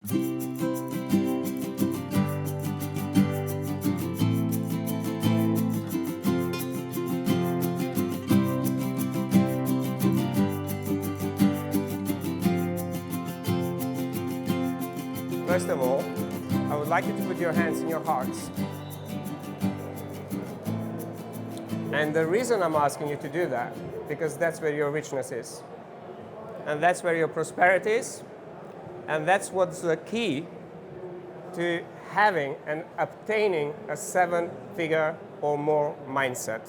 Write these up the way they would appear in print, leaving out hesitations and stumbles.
First of all, I would like you to put your hands in your hearts. And the reason I'm asking you to do that, because that's where your richness is. And that's where your prosperity is. And that's what's the key to having and obtaining a 7-figure or more mindset.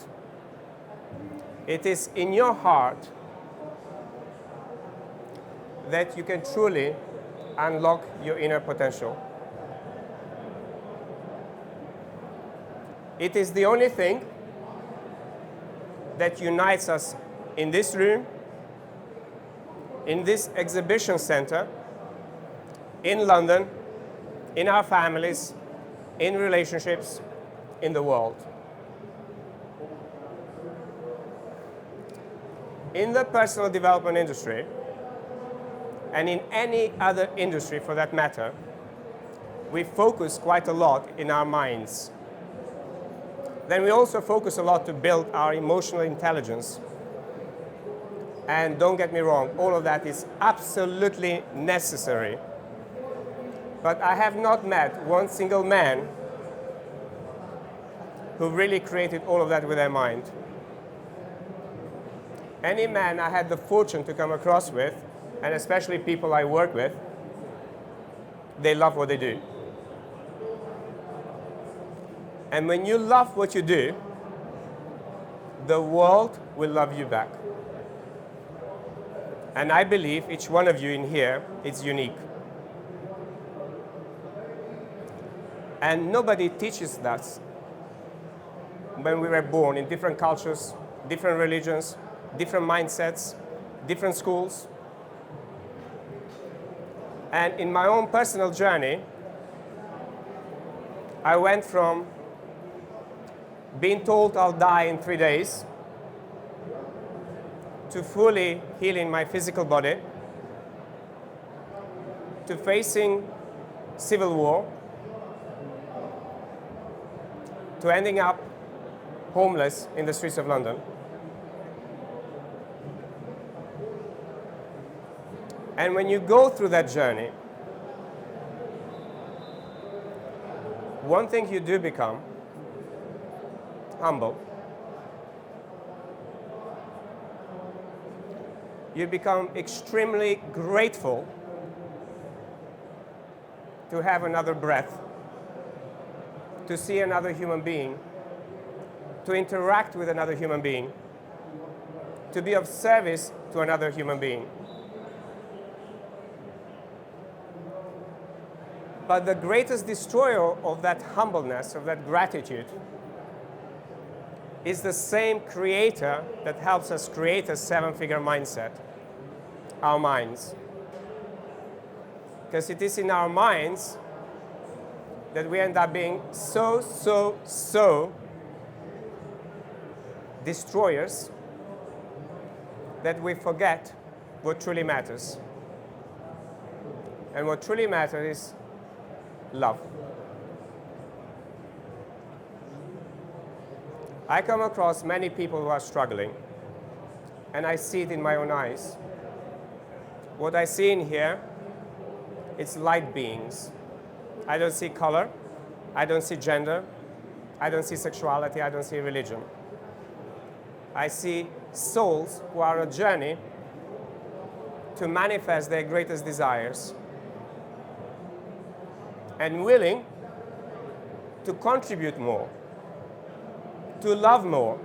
It is in your heart that you can truly unlock your inner potential. It is the only thing that unites us in this room, in this exhibition center, in London, in our families, in relationships, in the world. In the personal development industry, and in any other industry for that matter, we focus quite a lot in our minds. Then we also focus a lot to build our emotional intelligence. And don't get me wrong, all of that is absolutely necessary. But I have not met one single man who really created all of that with their mind. Any man I had the fortune to come across with, and especially people I work with, they love what they do. And when you love what you do, the world will love you back. And I believe each one of you in here is unique. And nobody teaches us when we were born in different cultures, different religions, different mindsets, different schools. And in my own personal journey, I went from being told I'll die in 3 days to fully healing my physical body, to facing civil war, to ending up homeless in the streets of London. And when you go through that journey, one thing you do become humble. You become extremely grateful to have another breath, to see another human being, to interact with another human being, to be of service to another human being. But the greatest destroyer of that humbleness, of that gratitude, is the same creator that helps us create a 7-figure mindset, our minds. Because it is in our minds that we end up being so destroyers that we forget what truly matters. And what truly matters is love. I come across many people who are struggling, and I see it in my own eyes. What I see in here, it's light beings. I don't see color, I don't see gender, I don't see sexuality, I don't see religion. I see souls who are on a journey to manifest their greatest desires and willing to contribute more, to love more,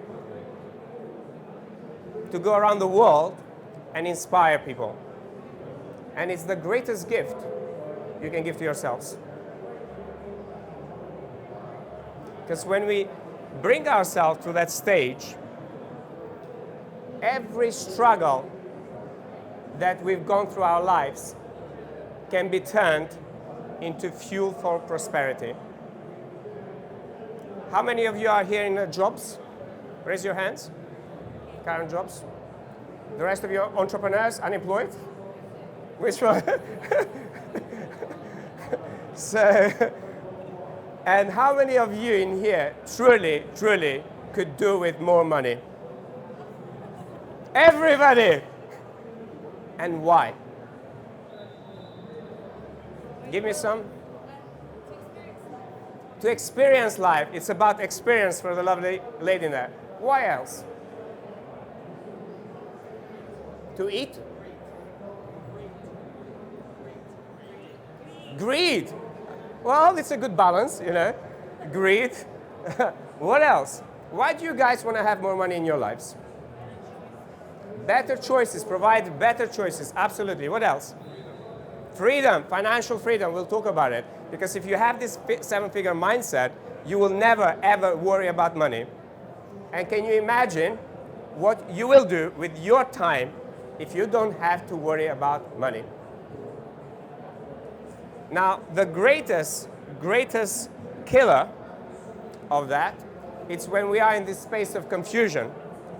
to go around the world and inspire people. And it's the greatest gift you can give to yourselves. Because when we bring ourselves to that stage, every struggle that we've gone through our lives can be turned into fuel for prosperity. How many of you are here in jobs? Raise your hands. Current jobs. The rest of you are entrepreneurs, unemployed? Which one? So, and how many of you in here truly, truly could do with more money? Everybody! And why? Give me some. To experience life. It's about experience for the lovely lady there. Why else? To eat? Greed. Well, it's a good balance, you know. Greed. What else? Why do you guys want to have more money in your lives? Better choices, provide better choices, absolutely. What else? Freedom, financial freedom, we'll talk about it. Because if you have this seven-figure mindset, you will never, ever worry about money. And can you imagine what you will do with your time if you don't have to worry about money? Now, the greatest killer of that, it's when we are in this space of confusion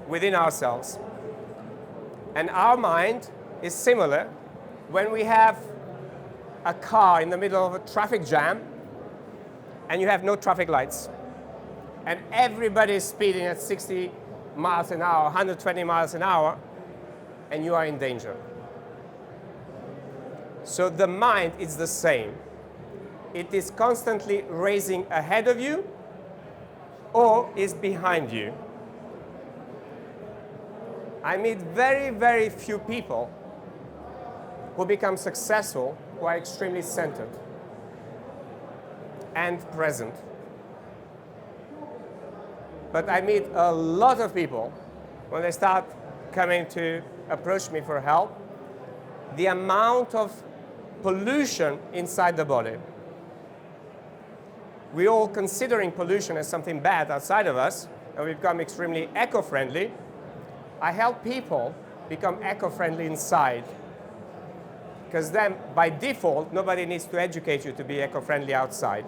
within ourselves. And our mind is similar when we have a car in the middle of a traffic jam and you have no traffic lights. And everybody is speeding at 60 miles an hour, 120 miles an hour, and you are in danger. So the mind is the same. It is constantly racing ahead of you or is behind you. I meet very, very few people who become successful who are extremely centered and present. But I meet a lot of people when they start coming to approach me for help, the amount of pollution inside the body. We're all considering pollution as something bad outside of us, and we've become extremely eco-friendly. I help people become eco-friendly inside. Because then, by default, nobody needs to educate you to be eco-friendly outside.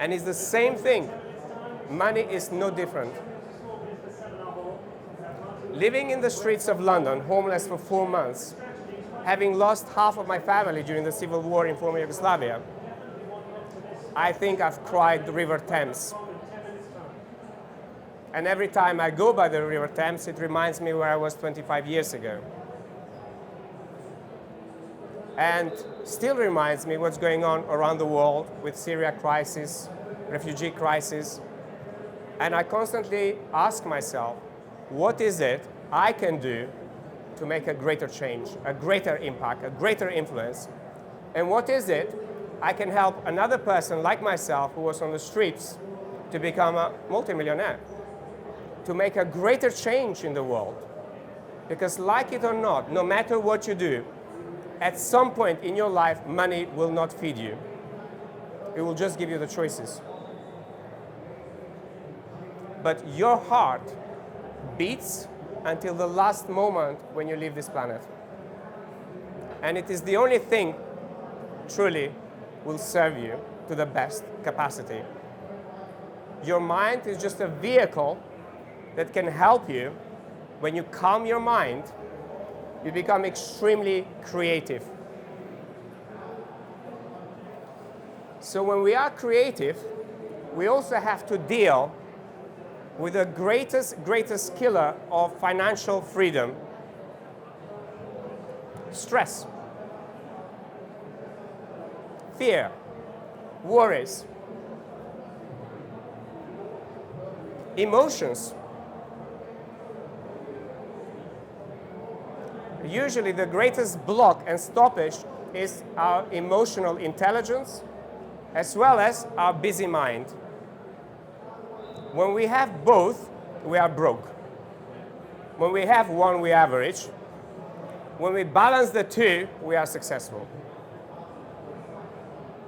And it's the same thing. Money is no different. Living in the streets of London, homeless for 4 months, having lost half of my family during the civil war in former Yugoslavia, I think I've cried the River Thames. And every time I go by the River Thames, it reminds me where I was 25 years ago. And still reminds me what's going on around the world with Syria crisis, refugee crisis. And I constantly ask myself, what is it I can do to make a greater change, a greater impact, a greater influence? And what is it I can help another person like myself who was on the streets to become a multimillionaire, to make a greater change in the world? Because like it or not, no matter what you do, at some point in your life, money will not feed you. It will just give you the choices. But your heart beats until the last moment when you leave this planet. And it is the only thing truly will serve you to the best capacity. Your mind is just a vehicle that can help you. When you calm your mind, you become extremely creative. So when we are creative, we also have to deal with the greatest killer of financial freedom: stress, fear, worries, emotions. Usually the greatest block and stoppage is our emotional intelligence as well as our busy mind. When we have both, we are broke. When we have one, we are average. When we balance the two, we are successful.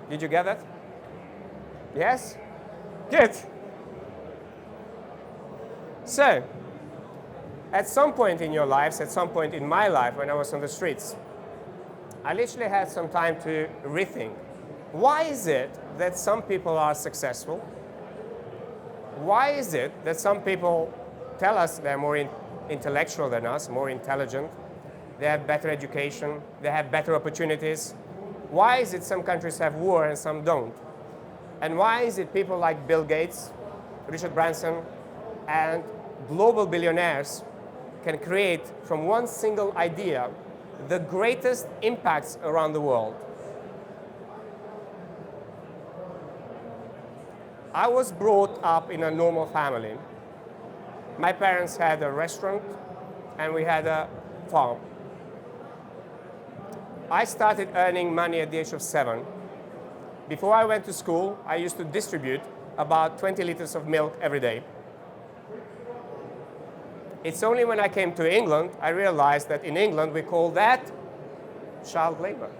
Did you get that? Yes? Good. So, at some point in your lives, at some point in my life when I was on the streets, I literally had some time to rethink. Why is it that some people are successful? Why is it that some people tell us they're more intellectual than us, more intelligent, they have better education, they have better opportunities? Why is it some countries have war and some don't? And why is it people like Bill Gates, Richard Branson, and global billionaires can create from one single idea the greatest impacts around the world? I was brought up in a normal family. My parents had a restaurant and we had a farm. I started earning money at the age of 7. Before I went to school, I used to distribute about 20 liters of milk every day. It's only when I came to England, I realized that in England we call that child labor.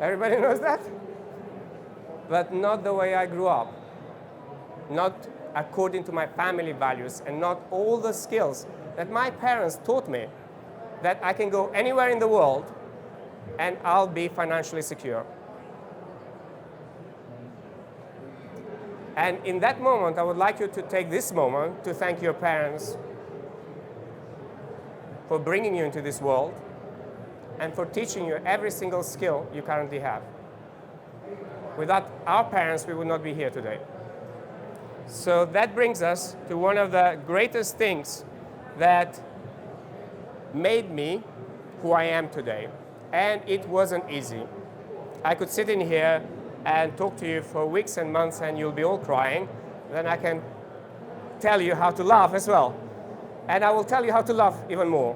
Everybody knows that? But not the way I grew up. Not according to my family values and not all the skills that my parents taught me that I can go anywhere in the world and I'll be financially secure. And in that moment, I would like you to take this moment to thank your parents for bringing you into this world and for teaching you every single skill you currently have. Without our parents, we would not be here today. So that brings us to one of the greatest things that made me who I am today. And it wasn't easy. I could sit in here and talk to you for weeks and months and you'll be all crying. Then I can tell you how to laugh as well. And I will tell you how to laugh even more.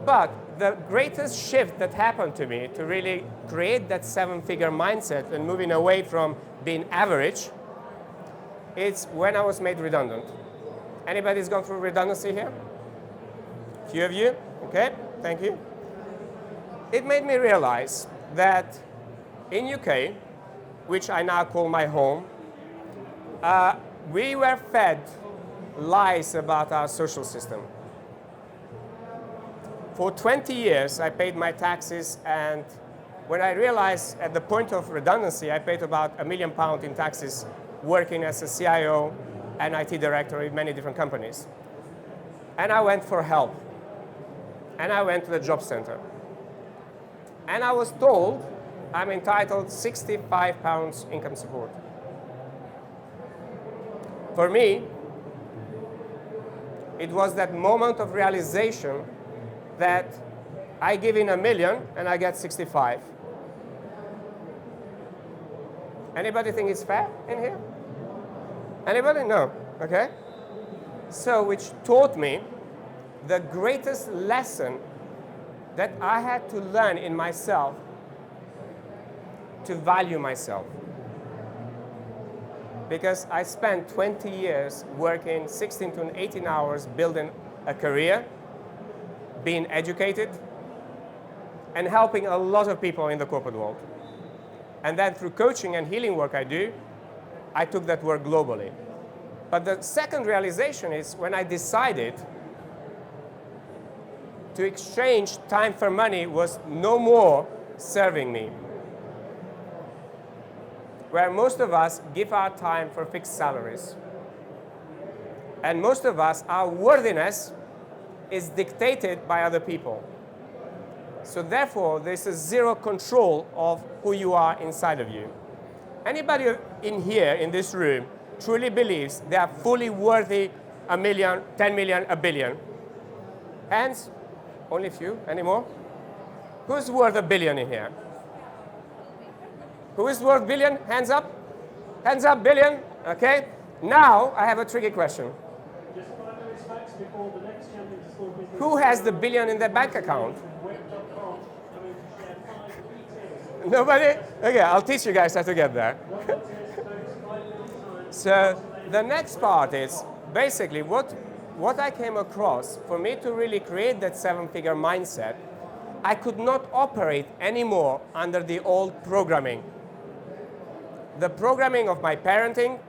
But the greatest shift that happened to me to really create that 7-figure mindset and moving away from being average, it's when I was made redundant. Anybody's gone through redundancy here? A few of you? Okay, thank you. It made me realize that in UK, which I now call my home, we were fed lies about our social system. For 20 years, I paid my taxes, and when I realized at the point of redundancy, I paid about £1 million in taxes working as a CIO and IT director in many different companies. And I went for help. And I went to the job center. And I was told I'm entitled £65 income support. For me, it was that moment of realization that I give in 1 million and I get 65. Anybody think it's fair in here? Anybody? No. Okay. So, which taught me the greatest lesson that I had to learn in myself to value myself. Because I spent 20 years working 16 to 18 hours building a career, being educated, and helping a lot of people in the corporate world. And then through coaching and healing work I do, I took that work globally. But the second realization is when I decided to exchange time for money was no more serving me. Where most of us give our time for fixed salaries. And most of us, our worthiness is dictated by other people. So therefore, there's a zero control of who you are inside of you. Anybody in here, in this room, truly believes they are fully worthy 1 million, 10 million, 1 billion? Hands? Only a few anymore? Who's worth 1 billion in here? Who is worth billion? Hands up. Hands up, billion. Okay. Now I have a tricky question. Who has the billion in their bank account? Nobody? Okay, I'll teach you guys how to get there. So the next part is basically what I came across. For me to really create that 7-figure mindset, I could not operate anymore under the old programming. The programming of my parenting,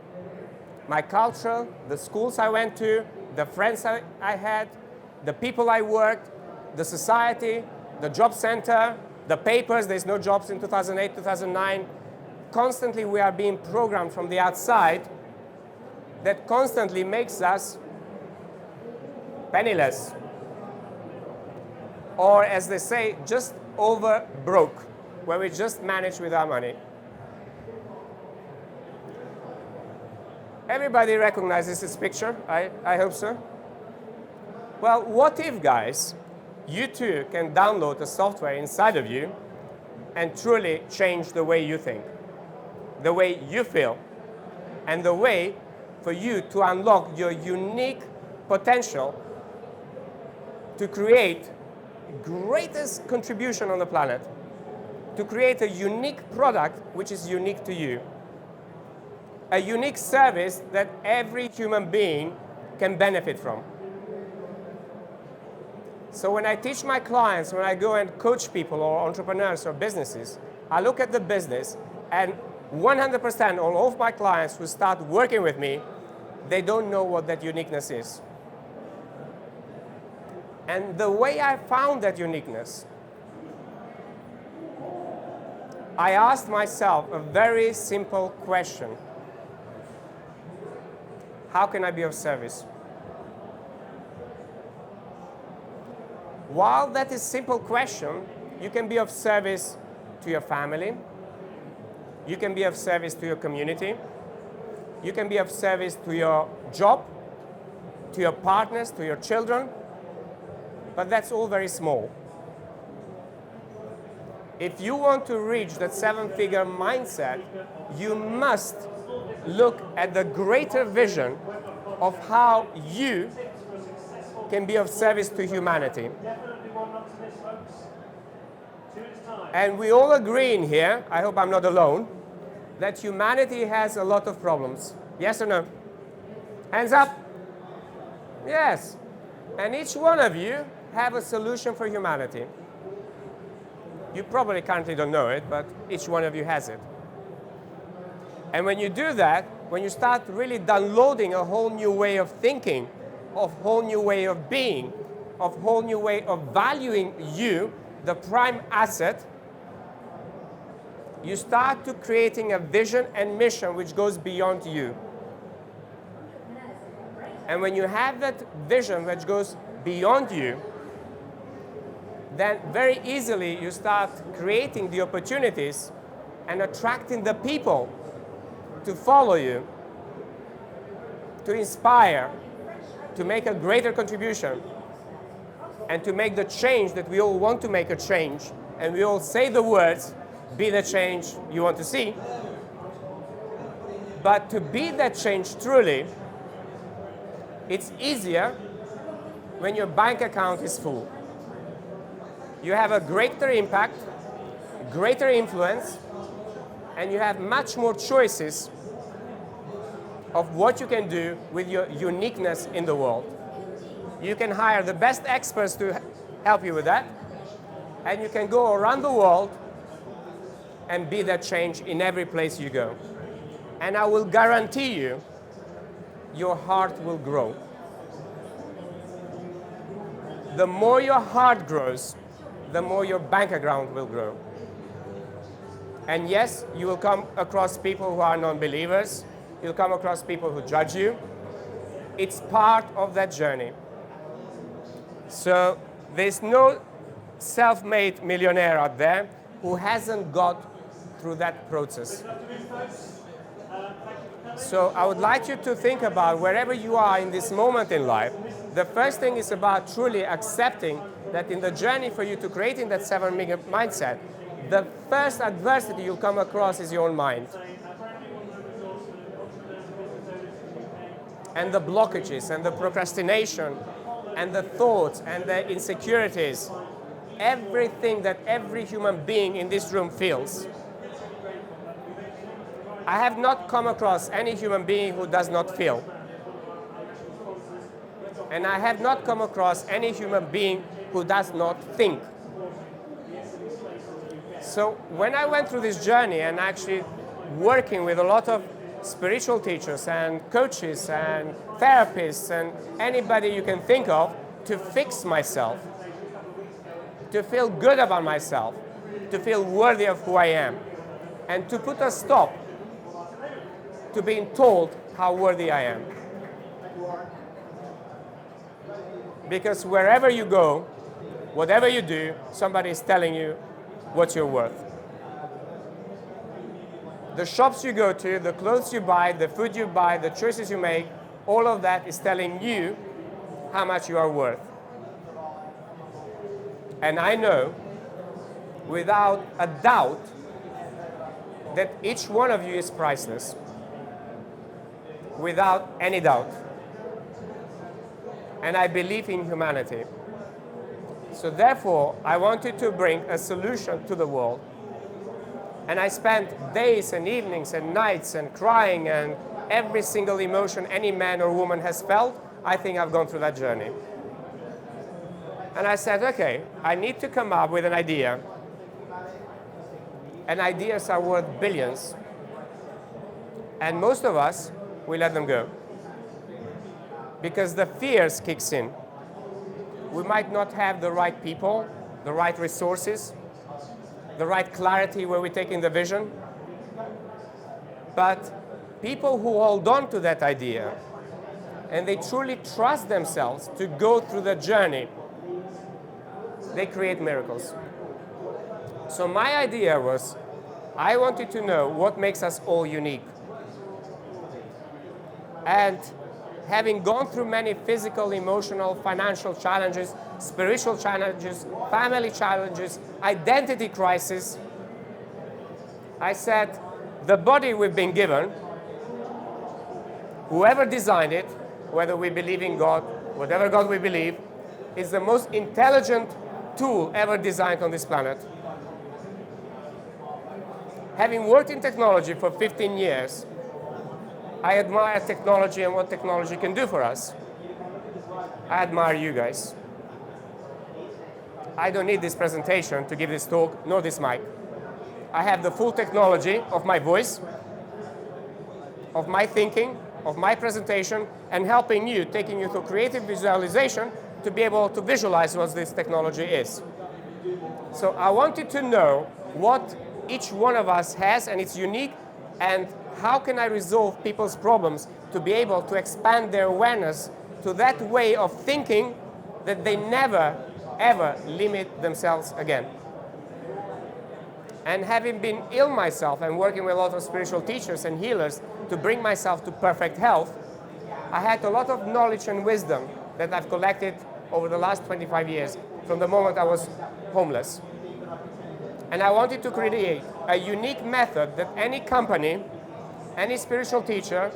my culture, the schools I went to, the friends I had, the people I worked, the society, the job center, the papers, there's no jobs in 2008, 2009. Constantly we are being programmed from the outside that constantly makes us penniless. Or as they say, just over broke, where we just manage with our money. Everybody recognizes this picture? I hope so. Well, what if, guys, you too can download the software inside of you and truly change the way you think, the way you feel, and the way for you to unlock your unique potential to create greatest contribution on the planet, to create a unique product which is unique to you, a unique service that every human being can benefit from. So when I teach my clients, when I go and coach people or entrepreneurs or businesses, I look at the business, and 100% all of my clients who start working with me, they don't know what that uniqueness is. And the way I found that uniqueness, I asked myself a very simple question. How can I be of service? While that is a simple question, you can be of service to your family, you can be of service to your community, you can be of service to your job, to your partners, to your children, but that's all very small. If you want to reach that seven-figure mindset, you must look at the greater vision of how you can be of service to humanity. And we all agree in here, I hope I'm not alone, that humanity has a lot of problems. Yes or no? Hands up. Yes. And each one of you have a solution for humanity. You probably currently don't know it, but each one of you has it. And when you do that, when you start really downloading a whole new way of thinking, a whole new way of being, a whole new way of valuing you, the prime asset, you start to creating a vision and mission which goes beyond you. And when you have that vision which goes beyond you, then very easily you start creating the opportunities and attracting the people to follow you, to inspire, to make a greater contribution, and to make the change that we all want to make a change, and we all say the words, be the change you want to see. But to be that change truly, it's easier when your bank account is full. You have a greater impact, greater influence, and you have much more choices of what you can do with your uniqueness in the world. You can hire the best experts to help you with that, and you can go around the world and be that change in every place you go. And I will guarantee you, your heart will grow. The more your heart grows, the more your bank account will grow. And yes, you will come across people who are non-believers. You'll come across people who judge you. It's part of that journey. So there's no self-made millionaire out there who hasn't got through that process. So I would like you to think about wherever you are in this moment in life, the first thing is about truly accepting that in the journey for you to creating that 7-figure mindset, the first adversity you'll come across is your own mind. And the blockages and the procrastination and the thoughts and the insecurities, everything that every human being in this room feels. I have not come across any human being who does not feel. And I have not come across any human being who does not think. So when I went through this journey and actually working with a lot of spiritual teachers and coaches and therapists and anybody you can think of to fix myself, to feel good about myself, to feel worthy of who I am, and to put a stop to being told how worthy I am. Because wherever you go, Whatever you do, somebody is telling you what you're worth. The shops you go to, the clothes you buy, the food you buy, the choices you make, all of that is telling you how much you are worth. And I know, without a doubt, that each one of you is priceless. Without any doubt. And I believe in humanity. So therefore, I wanted to bring a solution to the world. And I spent days and evenings and nights and crying and every single emotion any man or woman has felt. I think I've gone through that journey. And I said, okay, I need to come up with an idea. And ideas are worth billions. And most of us, we let them go. Because the fears kicks in. We might not have the right people, the right resources, the right clarity where we're taking the vision. But people who hold on to that idea and they truly trust themselves to go through the journey, they create miracles. So my idea was, I wanted to know what makes us all unique. And having gone through many physical, emotional, financial challenges, spiritual challenges, family challenges, identity crisis, I said, the body we've been given, whoever designed it, whether we believe in God, whatever God we believe, is the most intelligent tool ever designed on this planet. Having worked in technology for 15 years, I admire technology and what technology can do for us. I admire you guys. I don't need this presentation to give this talk, nor this mic. I have the full technology of my voice, of my thinking, of my presentation, and helping you, taking you through creative visualization to be able to visualize what this technology is. So I wanted to know what each one of us has, and it's unique, and how can I resolve people's problems to be able to expand their awareness to that way of thinking that they never, ever limit themselves again. And having been ill myself and working with a lot of spiritual teachers and healers to bring myself to perfect health, I had a lot of knowledge and wisdom that I've collected over the last 25 years from the moment I was homeless. And I wanted to create a unique method that any company, any spiritual teacher,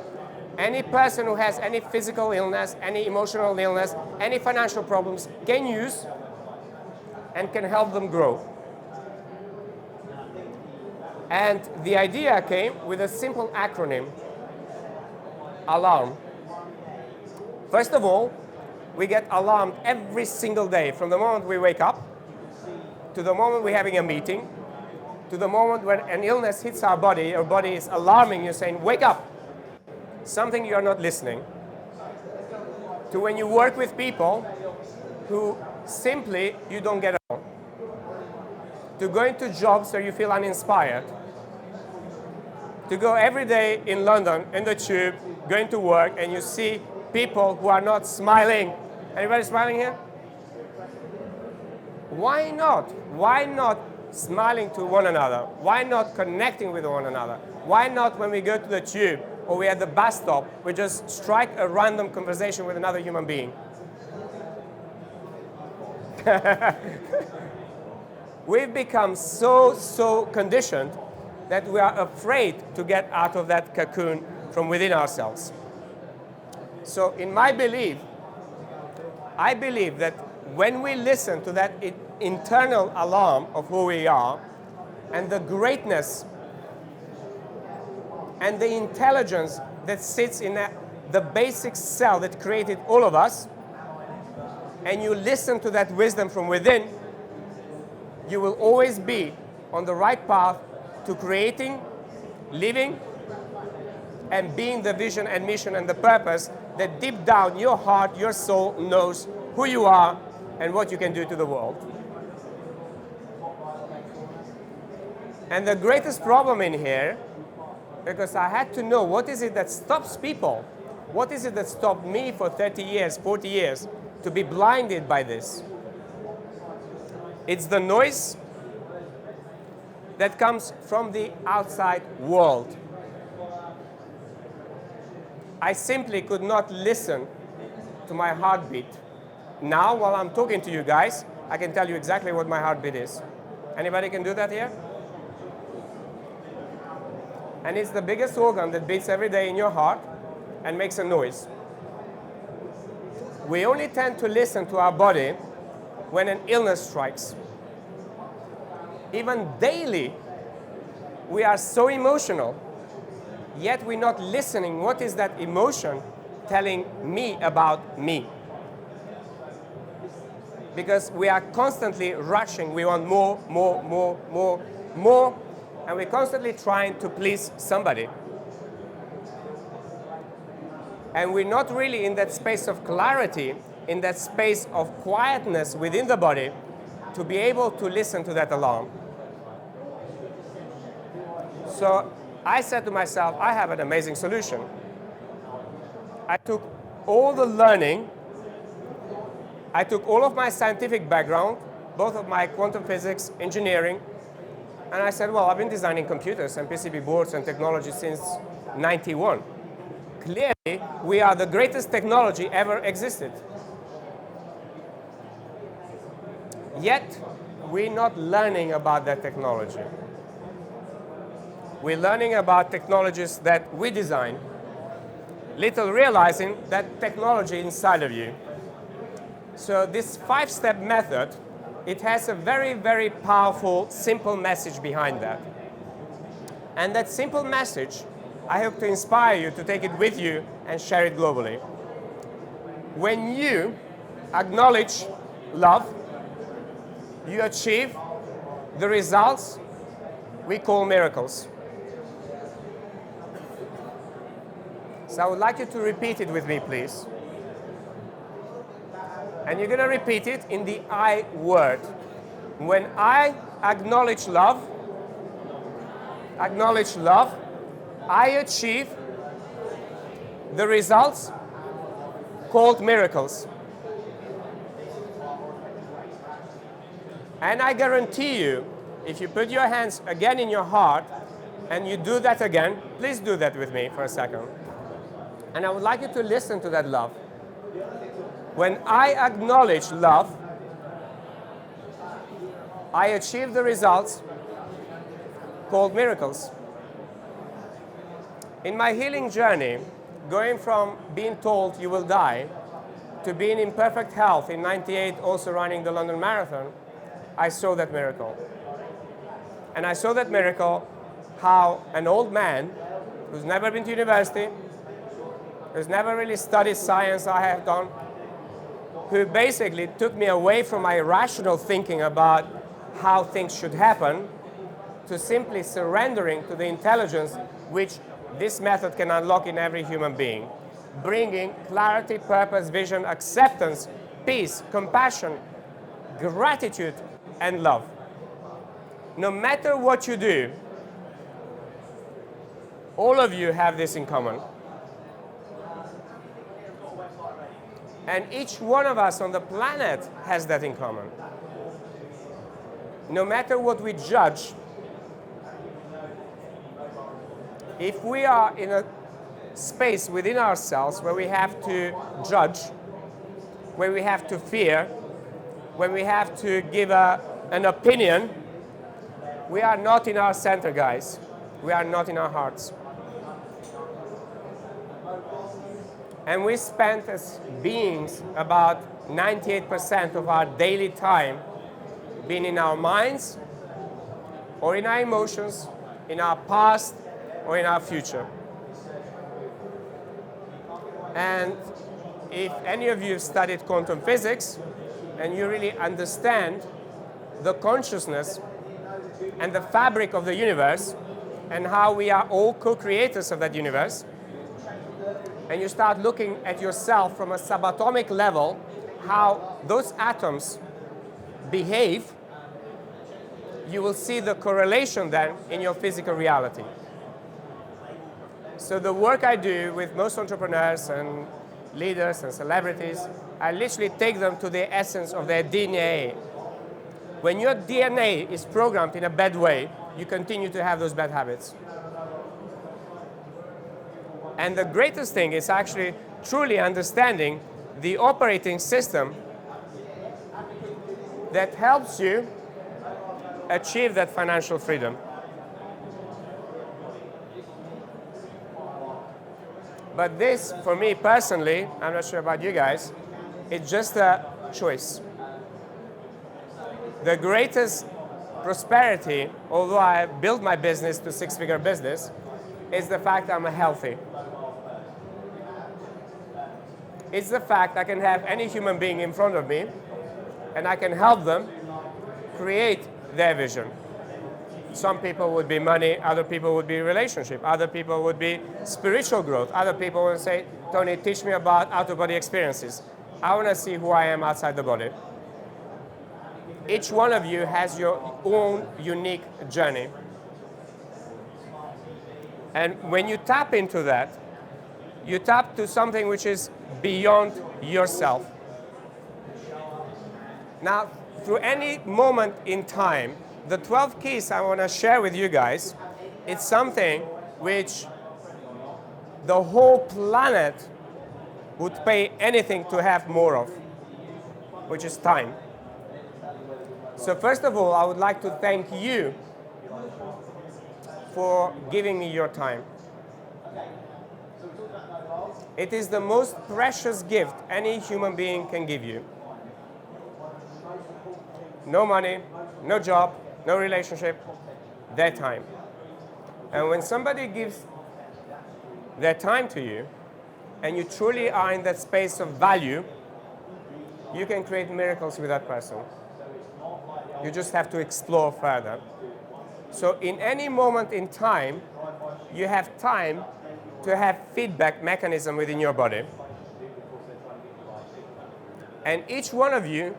any person who has any physical illness, any emotional illness, any financial problems can use and can help them grow. And the idea came with a simple acronym, ALARM. First of all, we get alarmed every single day from the moment we wake up to the moment we're having a meeting, to the moment when an illness hits our body is alarming you, saying, wake up, something you are not listening. To when you work with people who simply you don't get along. To go into jobs where you feel uninspired. To go every day in London, in the tube, going to work, and you see people who are not smiling. Anybody smiling here? Why not? Why not smiling to one another? Why not connecting with one another? Why not when we go to the tube or we're at the bus stop, we just strike a random conversation with another human being? We've become so conditioned that we are afraid to get out of that cocoon from within ourselves. So in my belief, I believe that when we listen to that internal alarm of who we are and the greatness and the intelligence that sits in the basic cell that created all of us, and you listen to that wisdom from within, you will always be on the right path to creating, living, and being the vision and mission and the purpose that deep down your heart, your soul knows who you are and what you can do to the world. And the greatest problem in here, because I had to know what is it that stops people, what is it that stopped me for 30 years, 40 years, to be blinded by this. It's the noise that comes from the outside world. I simply could not listen to my heartbeat. Now, while I'm talking to you guys, I can tell you exactly what my heartbeat is. Anybody can do that here? And it's the biggest organ that beats every day in your heart and makes a noise. We only tend to listen to our body when an illness strikes. Even daily, we are so emotional, yet we're not listening. What is that emotion telling me about me? Because we are constantly rushing. We want more, and we're constantly trying to please somebody. And we're not really in that space of clarity, in that space of quietness within the body to be able to listen to that alarm. So I said to myself, I have an amazing solution. I took all the learning, I took all of my scientific background, both of my quantum physics, engineering, and I said, well, I've been designing computers and PCB boards and technology since '91. Clearly, we are the greatest technology ever existed. Yet, we're not learning about that technology. We're learning about technologies that we design, little realizing that technology inside of you. So this 5-step method, it has a very, very powerful, simple message behind that. And that simple message, I hope to inspire you to take it with you and share it globally. When you acknowledge love, you achieve the results we call miracles. So I would like you to repeat it with me, please. And you're going to repeat it in the I word. When I acknowledge love, I achieve the results called miracles. And I guarantee you, if you put your hands again in your heart and you do that again, please do that with me for a second. And I would like you to listen to that love. When I acknowledge love, I achieve the results called miracles. In my healing journey, going from being told you will die to being in perfect health in '98, also running the London Marathon, I saw that miracle. And I saw that miracle how an old man who's never been to university, who's never really studied science I have done, who basically took me away from my rational thinking about how things should happen to simply surrendering to the intelligence which this method can unlock in every human being, bringing clarity, purpose, vision, acceptance, peace, compassion, gratitude, and love. No matter what you do, all of you have this in common. And each one of us on the planet has that in common. No matter what we judge, if we are in a space within ourselves where we have to judge, where we have to fear, when we have to give an opinion, we are not in our center, guys. We are not in our hearts. And we spend as beings about 98% of our daily time being in our minds or in our emotions, in our past or in our future. And if any of you have studied quantum physics and you really understand the consciousness and the fabric of the universe and how we are all co-creators of that universe, and you start looking at yourself from a subatomic level, how those atoms behave, you will see the correlation then in your physical reality. So the work I do with most entrepreneurs and leaders and celebrities, I literally take them to the essence of their DNA, When your DNA is programmed in a bad way, you continue to have those bad habits. And the greatest thing is actually truly understanding the operating system that helps you achieve that financial freedom. But this, for me personally, I'm not sure about you guys, it's just a choice. The greatest prosperity, although I built my business to six-figure business, is the fact I'm healthy. It's the fact I can have any human being in front of me and I can help them create their vision. Some people would be money, other people would be relationship, other people would be spiritual growth, other people would say, Tony, teach me about out-of-body experiences. I want to see who I am outside the body. Each one of you has your own unique journey. And when you tap into that, you tap to something which is beyond yourself. Now, through any moment in time, the 12 keys I want to share with you guys, it's something which the whole planet would pay anything to have more of, which is time. So first of all, I would like to thank you for giving me your time. It is the most precious gift any human being can give you. No money, no job, no relationship, their time. And when somebody gives their time to you, and you truly are in that space of value, you can create miracles with that person. You just have to explore further. So in any moment in time, you have time to have feedback mechanism within your body. And each one of you,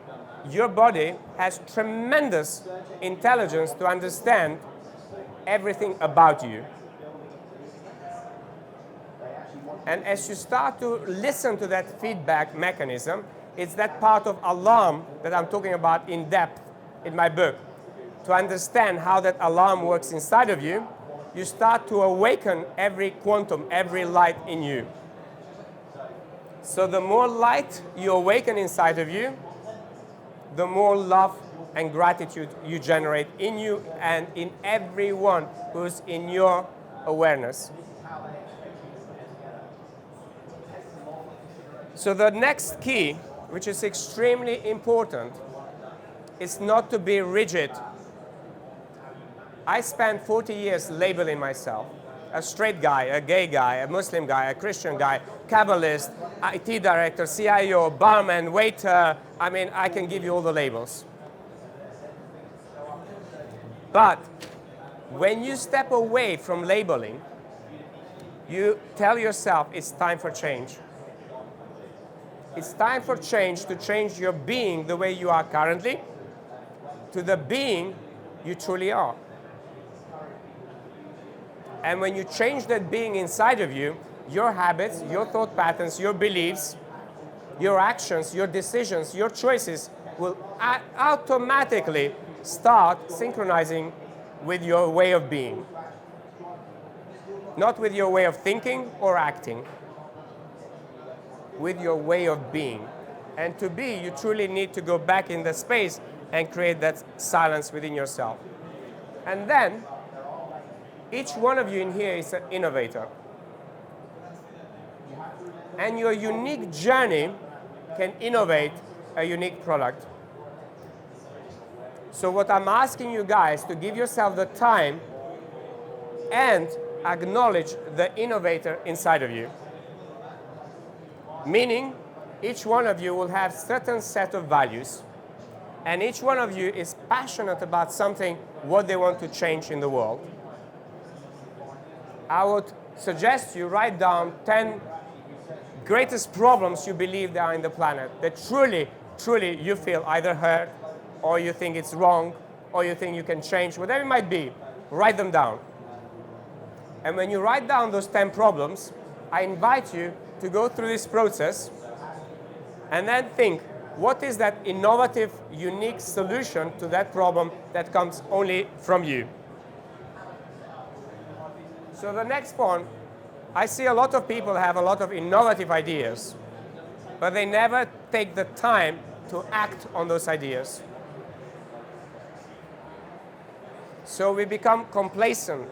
your body has tremendous intelligence to understand everything about you. And as you start to listen to that feedback mechanism, it's that part of alarm that I'm talking about in depth in my book. To understand how that alarm works inside of you, you start to awaken every quantum, every light in you. So the more light you awaken inside of you, the more love and gratitude you generate in you and in everyone who's in your awareness. So the next key, which is extremely important, is not to be rigid. I spent 40 years labeling myself. A straight guy, a gay guy, a Muslim guy, a Christian guy, Kabbalist, IT director, CIO, barman, waiter. I mean, I can give you all the labels. But when you step away from labeling, you tell yourself it's time for change. It's time for change, to change your being the way you are currently to the being you truly are. And when you change that being inside of you, your habits, your thought patterns, your beliefs, your actions, your decisions, your choices will automatically start synchronizing with your way of being. Not with your way of thinking or acting, with your way of being. And to be, you truly need to go back in that space and create that silence within yourself. And then, each one of you in here is an innovator. And your unique journey can innovate a unique product. So what I'm asking you guys to give yourself the time and acknowledge the innovator inside of you. Meaning, each one of you will have certain set of values, and each one of you is passionate about something, what they want to change in the world. I would suggest you write down 10 greatest problems you believe there are in the planet that truly, truly you feel either hurt, or you think it's wrong, or you think you can change, whatever it might be. Write them down. And when you write down those 10 problems, I invite you to go through this process and then think, What is that innovative, unique solution to that problem that comes only from you? So the next point, I see a lot of people have a lot of innovative ideas, but they never take the time to act on those ideas. So we become complacent.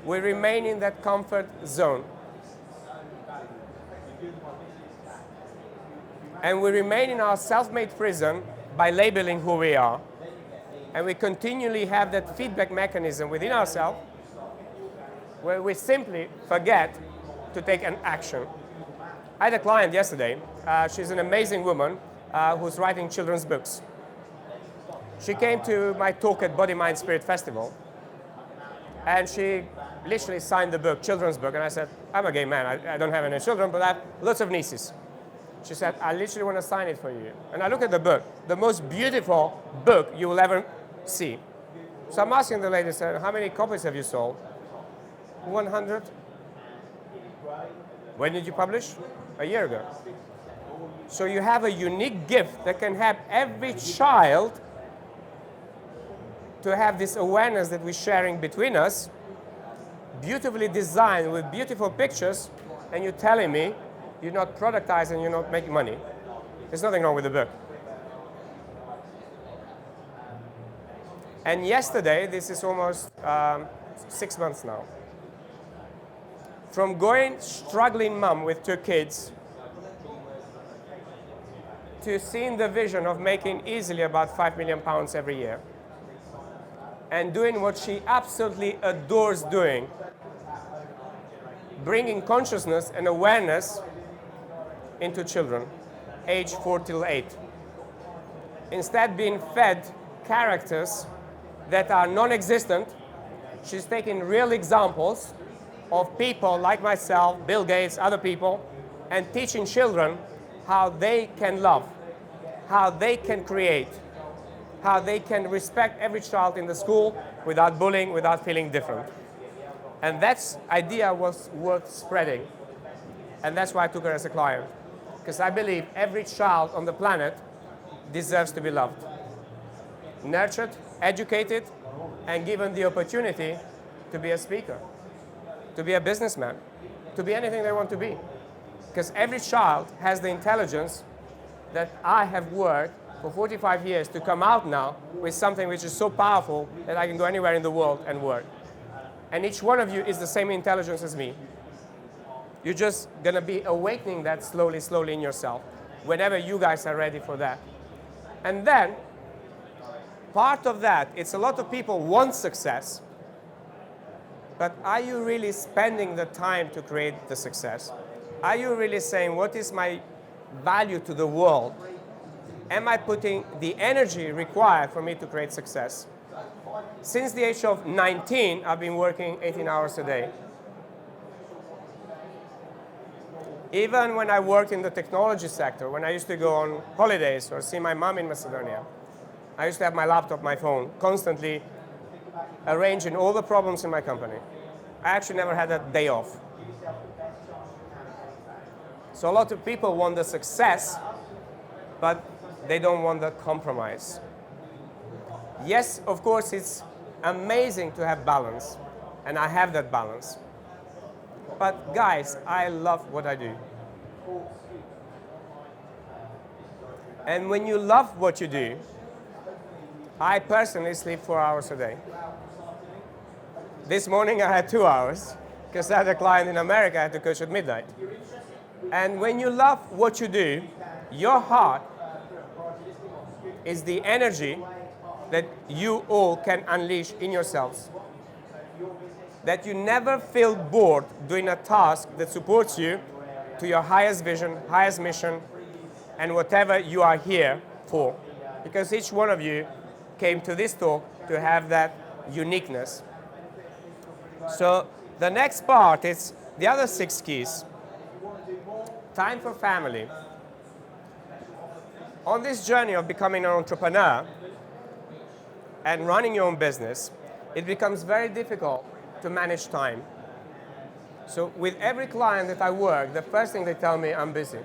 We remain in that comfort zone. And we remain in our self-made prison by labeling who we are. And we continually have that feedback mechanism within ourselves where we simply forget to take an action. I had a client yesterday. She's an amazing woman who's writing children's books. She came to my talk at Body, Mind, Spirit Festival, and she literally signed the book, children's book, and I said, I'm a gay man, I don't have any children, but I have lots of nieces. She said, I literally want to sign it for you. And I look at the book, the most beautiful book you will ever see. So I'm asking the lady, said, how many copies have you sold? 100. When did you publish? A year ago. So you have a unique gift that can help every child to have this awareness that we're sharing between us, beautifully designed with beautiful pictures, and you're telling me you're not productizing, you're not making money. There's nothing wrong with the book. And yesterday, this is almost 6 months now, from going struggling mom with 2 kids to seeing the vision of making easily about £5 million every year and doing what she absolutely adores doing, bringing consciousness and awareness into children, age 4 till 8. Instead being fed characters that are non-existent, she's taking real examples of people like myself, Bill Gates, other people, and teaching children how they can love, how they can create, how they can respect every child in the school without bullying, without feeling different. And that idea was worth spreading. And that's why I took her as a client. Because I believe every child on the planet deserves to be loved, nurtured, educated, and given the opportunity to be a speaker, to be a businessman, to be anything they want to be. Because every child has the intelligence that I have worked for 45 years to come out now with something which is so powerful that I can go anywhere in the world and work. And each one of you is the same intelligence as me. You're just going to be awakening that slowly, slowly in yourself, whenever you guys are ready for that. And then, part of that, it's a lot of people want success, but are you really spending the time to create the success? Are you really saying, what is my value to the world? Am I putting the energy required for me to create success? Since the age of 19, I've been working 18 hours a day. Even when I worked in the technology sector, when I used to go on holidays or see my mom in Macedonia, I used to have my laptop, my phone, constantly arranging all the problems in my company. I actually never had a day off. So a lot of people want the success, but they don't want the compromise. Yes, of course, it's amazing to have balance, and I have that balance. But guys, I love what I do. And when you love what you do, I personally sleep 4 hours a day. This morning I had 2 hours, because I had a client in America I had to coach at midnight. And when you love what you do, your heart is the energy that you all can unleash in yourselves. That you never feel bored doing a task that supports you to your highest vision, highest mission, and whatever you are here for. Because each one of you came to this talk to have that uniqueness. So the next part is the other 6 keys. Time for family. On this journey of becoming an entrepreneur and running your own business, it becomes very difficult to manage time. So with every client that I work, the first thing they tell me, I'm busy.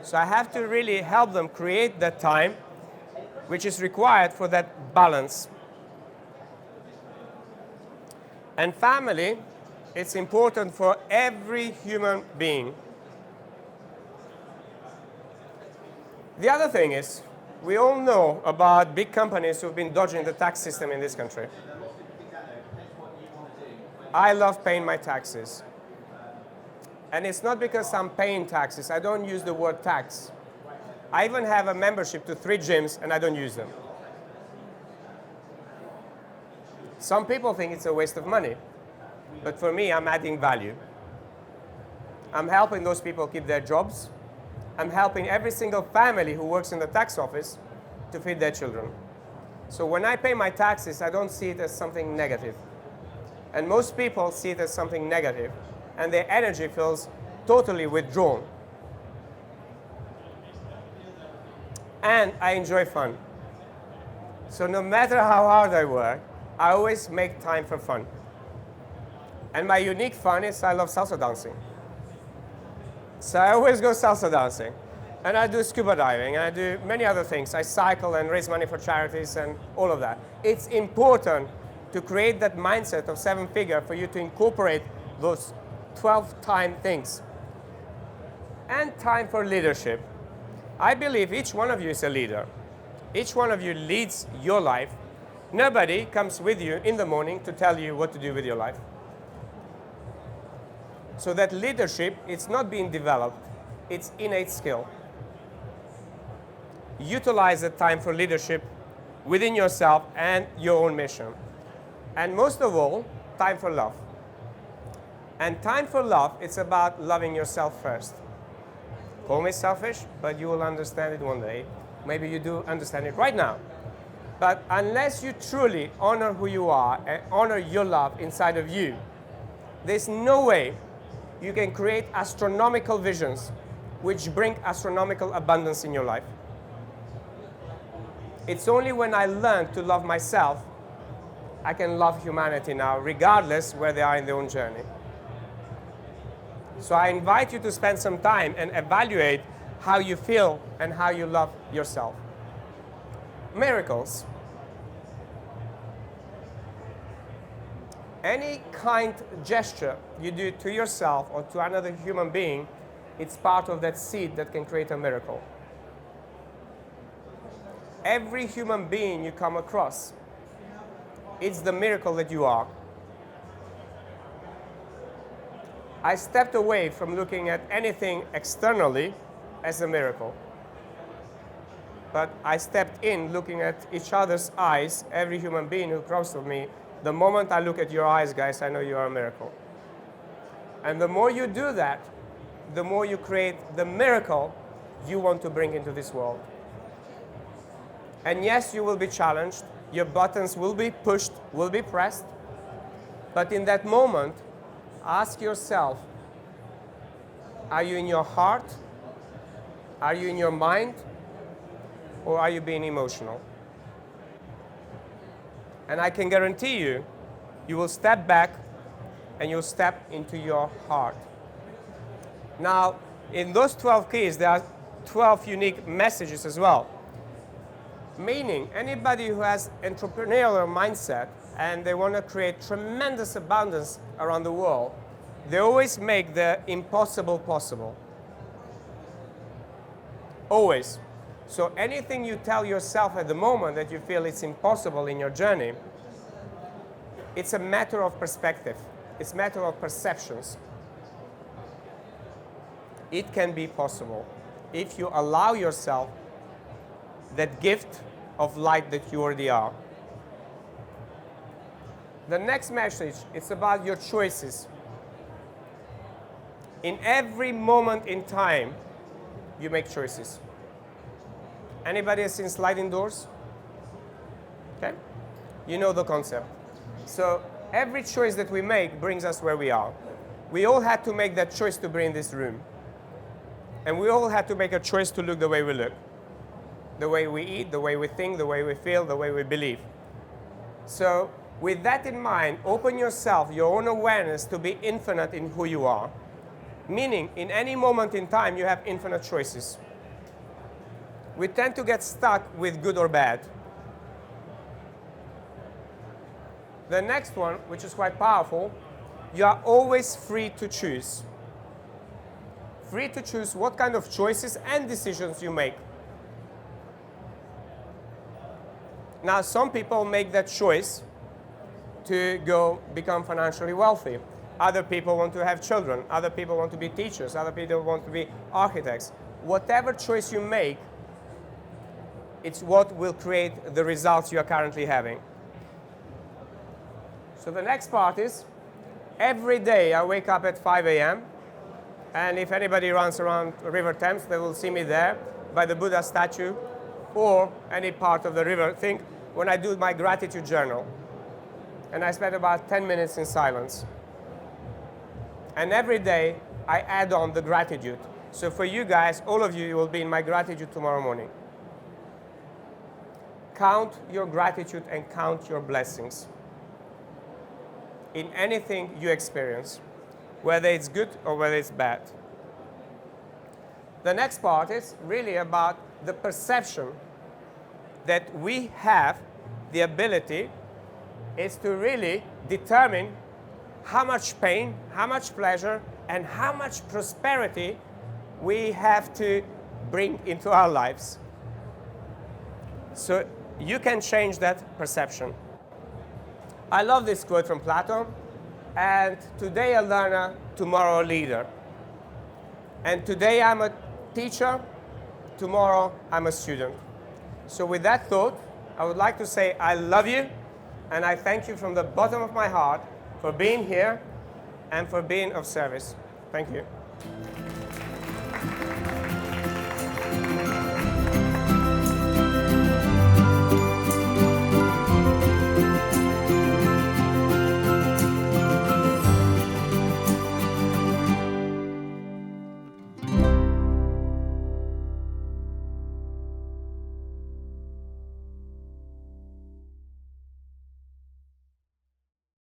So I have to really help them create that time which is required for that balance. And family, it's important for every human being. The other thing is, we all know about big companies who've been dodging the tax system in this country. I love paying my taxes. And it's not because I'm paying taxes. I don't use the word tax. I even have a membership to 3 gyms and I don't use them. Some people think it's a waste of money. But for me, I'm adding value. I'm helping those people keep their jobs. I'm helping every single family who works in the tax office to feed their children. So when I pay my taxes, I don't see it as something negative. And most people see it as something negative, and their energy feels totally withdrawn. And I enjoy fun. So no matter how hard I work, I always make time for fun. And my unique fun is I love salsa dancing. So I always go salsa dancing. And I do scuba diving, and I do many other things. I cycle and raise money for charities and all of that. It's important to create that mindset of 7-figure for you to incorporate those 12-time things. And time for leadership. I believe each one of you is a leader. Each one of you leads your life. Nobody comes with you in the morning to tell you what to do with your life. So that leadership, it's not being developed, it's innate skill. Utilize the time for leadership within yourself and your own mission. And most of all, time for love. And time for love, it's about loving yourself first. Call me selfish, but you will understand it one day. Maybe you do understand it right now. But unless you truly honor who you are and honor your love inside of you, there's no way you can create astronomical visions which bring astronomical abundance in your life. It's only when I learn to love myself, I can love humanity now, regardless where they are in their own journey. So I invite you to spend some time and evaluate how you feel and how you love yourself. Miracles. Any kind gesture you do to yourself or to another human being, it's part of that seed that can create a miracle. Every human being you come across, it's the miracle that you are. I stepped away from looking at anything externally as a miracle. But I stepped in looking at each other's eyes, every human being who crossed with me. The moment I look at your eyes, guys, I know you are a miracle. And the more you do that, the more you create the miracle you want to bring into this world. And yes, you will be challenged. Your buttons will be pushed, will be pressed. But in that moment, ask yourself, are you in your heart? Are you in your mind? Or are you being emotional? And I can guarantee you, you will step back and you'll step into your heart. Now, in those 12 keys, there are 12 unique messages as well. Meaning, anybody who has entrepreneurial mindset and they want to create tremendous abundance around the world, they always make the impossible possible. Always. So anything you tell yourself at the moment that you feel it's impossible in your journey, it's a matter of perspective. It's a matter of perceptions. It can be possible if you allow yourself that gift of light that you already are. The next message, it's about your choices. In every moment in time, you make choices. Anybody has seen sliding doors? Okay? You know the concept. So every choice that we make brings us where we are. We all had to make that choice to be in this room. And we all had to make a choice to look the way we look. The way we eat, the way we think, the way we feel, the way we believe. So with that in mind, open yourself, your own awareness to be infinite in who you are. Meaning, in any moment in time, you have infinite choices. we tend to get stuck with good or bad. The next one, which is quite powerful, you are always free to choose. Free to choose what kind of choices and decisions you make. Now, some people make that choice to go become financially wealthy. Other people want to have children. Other people want to be teachers. Other people want to be architects. Whatever choice you make, it's what will create the results you are currently having. So the next part is, every day I wake up at 5 a.m. and if anybody runs around River Thames, they will see me there by the Buddha statue or any part of the river. Think when I do my gratitude journal. And I spend about 10 minutes in silence. And every day I add on the gratitude. So for you guys, all of you will be in my gratitude tomorrow morning. Count your gratitude and count your blessings in anything you experience, whether it's good or whether it's bad. The next part is really about the perception that we have the ability is to really determine how much pain, how much pleasure, and how much prosperity we have to bring into our lives. So you can change that perception. I love this quote from Plato, and today a learner, tomorrow a leader. And today I'm a teacher, tomorrow I'm a student. So with that thought, I would like to say I love you, and I thank you from the bottom of my heart for being here and for being of service. Thank you.